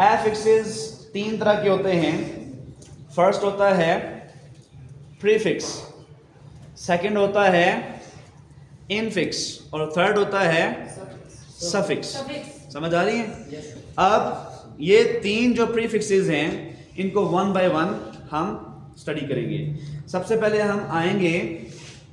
एफिक्सेस तीन तरह के होते हैं। फर्स्ट होता है प्रीफिक्स, सेकंड होता है इनफिक्स और थर्ड होता है सफिक्स। समझ आ रही है? अब ये तीन जो प्रीफिक्सेस हैं इनको वन बाय वन हम स्टडी करेंगे। सबसे पहले हम आएंगे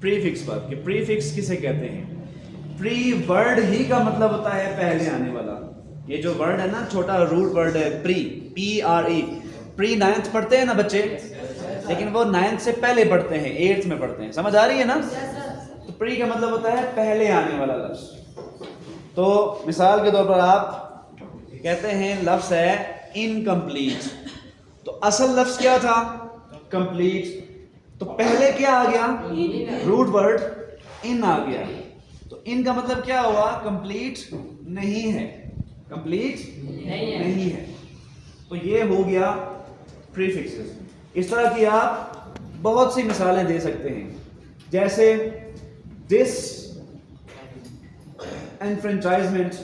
प्रीफिक्स पर कि प्रीफिक्स किसे कहते हैं। प्री वर्ड ही का मतलब होता है पहले आने वाला। ये जो वर्ड है ना, छोटा रूट वर्ड है प्री, PRE। प्री 9th पढ़ते हैं ना बच्चे, लेकिन वो 9th से पहले पढ़ते हैं, 8th में पढ़ते हैं। समझ आ रही है ना? तो प्री का मतलब होता है पहले आने वाला लफ्ज। तो मिसाल के तौर पर आप कहते हैं लफ्ज है इनकम्प्लीट, तो असल लफ्ज क्या था? कंप्लीट। तो पहले क्या आ गया? रूट वर्ड इन आ गया। तो इन का मतलब क्या हुआ? कंप्लीट नहीं है, कंप्लीट नहीं है। तो ये हो गया प्रीफिक्सेस। इस तरह की आप बहुत सी मिसालें दे सकते हैं, जैसे दिस एनफ्रेंचाइजमेंट,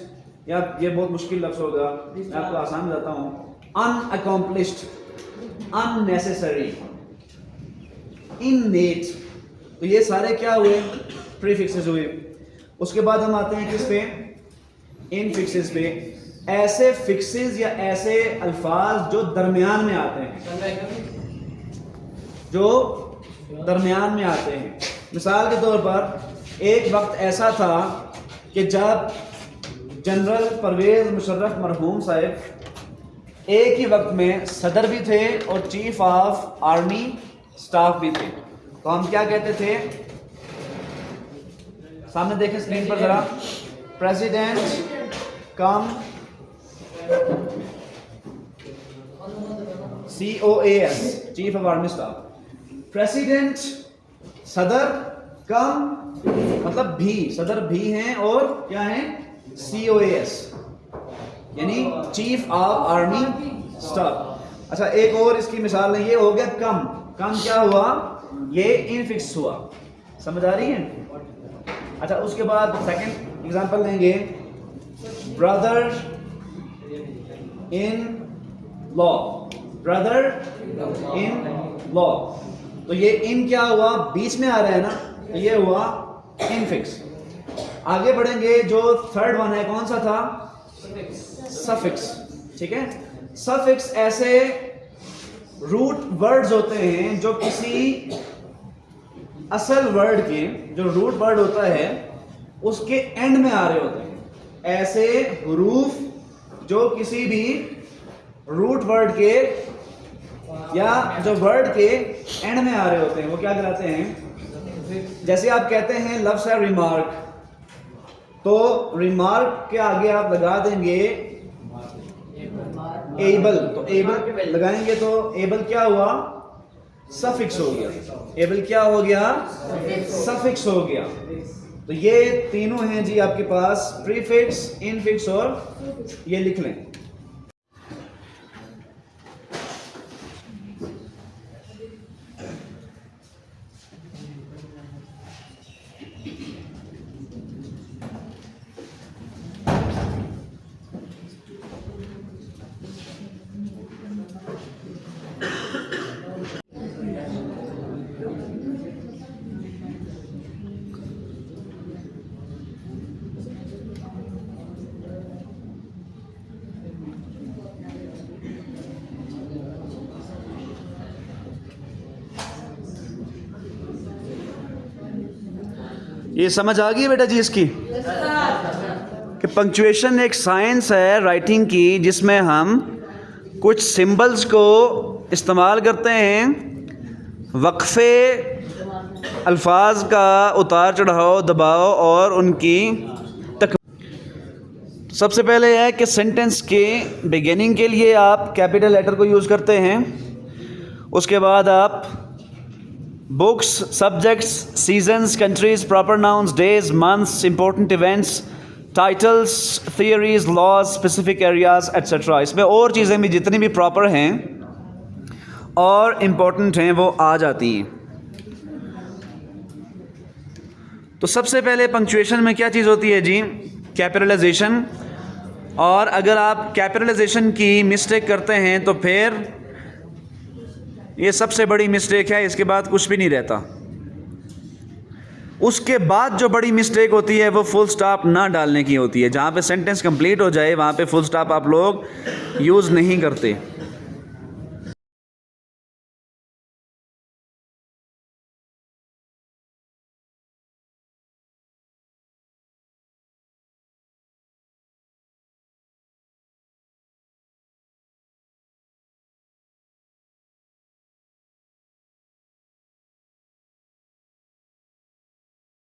या ये बहुत मुश्किल लफ्ज होगा, मैं आपको आसान बताता हूं। अनअकॉम्प्लिश्ड, अननेसेसरी, इननेट। तो ये सारे क्या हुए? प्रीफिक्सेस हुए। उसके बाद हम आते हैं किस पे? इनफिक्सेस पे। ऐसे फिक्सेस या ऐसे अल्फाज जो दरमियान में आते हैं, जो दरमियान में आते हैं। मिसाल के तौर पर एक वक्त ऐसा था कि जब जनरल परवेज मुशर्रफ मरहूम साहब एक ही वक्त में सदर भी थे और चीफ ऑफ आर्मी स्टाफ भी थे। तो हम क्या कहते थे? सामने देखें स्क्रीन पर जरा, president come COAS, chief of army staff. President सदर कम मतलब भी, सदर भी हैं और क्या है? COAS यानी चीफ ऑफ आर्मी स्टाफ। अच्छा, एक और इसकी मिसाल है, ये हो गया कम। कम क्या हुआ? ये इनफिक्स हुआ। समझ आ रही है? अच्छा, उसके बाद सेकंड एग्जांपल लेंगे, brother in law, brother in law. तो ये इन क्या हुआ? बीच में आ रहा है ना, तो ये हुआ इनफिक्स। आगे बढ़ेंगे, जो थर्ड वन है कौन सा था? सफिक्स। ठीक है, सफिक्स ऐसे रूट वर्ड्स होते हैं जो किसी असल वर्ड के, जो रूट वर्ड होता है उसके एंड में आ रहे होते हैं। ऐसे हुरूफ जो किसी भी रूट वर्ड के या जो वर्ड के एंड में आ रहे होते हैं वो क्या कहलाते हैं? जैसे आप कहते हैं लफ्ज़ है रिमार्क, तो रिमार्क के आगे आप लगा देंगे एबल। तो एबल लगाएंगे तो एबल क्या हुआ? सफिक्स हो गया। एबल क्या हो गया? सफिक्स हो गया। तो ये तीनों हैं जी आपके पास, प्रीफिक्स, इनफिक्स और ये लिख लें। ये समझ आ गई बेटा जी इसकी कि पंक्चुएशन एक साइंस है राइटिंग की, जिसमें हम कुछ सिंबल्स को इस्तेमाल करते हैं वक्फे, अल्फाज का उतार चढ़ाव, दबाव और उनकी सबसे पहले है कि सेंटेंस के बिगिनिंग के लिए आप कैपिटल लेटर को यूज़ करते हैं। उसके बाद आप books, subjects, seasons, countries, proper nouns, days, months, important events, titles, theories, laws, specific areas et cetera. इसमें और चीज़ें भी जितनी भी प्रॉपर हैं और इम्पोर्टेंट हैं वो आ जाती हैं। तो सबसे पहले पंक्चुएशन में क्या चीज़ होती है जी? कैपिटलाइजेशन। और अगर आप कैपिटलाइजेशन की मिस्टेक करते हैं तो फिर ये सबसे बड़ी मिस्टेक है, इसके बाद कुछ भी नहीं रहता। उसके बाद जो बड़ी मिस्टेक होती है वो फुल स्टॉप ना डालने की होती है। जहाँ पे सेंटेंस कंप्लीट हो जाए वहाँ पे फुल स्टॉप आप लोग यूज़ नहीं करते।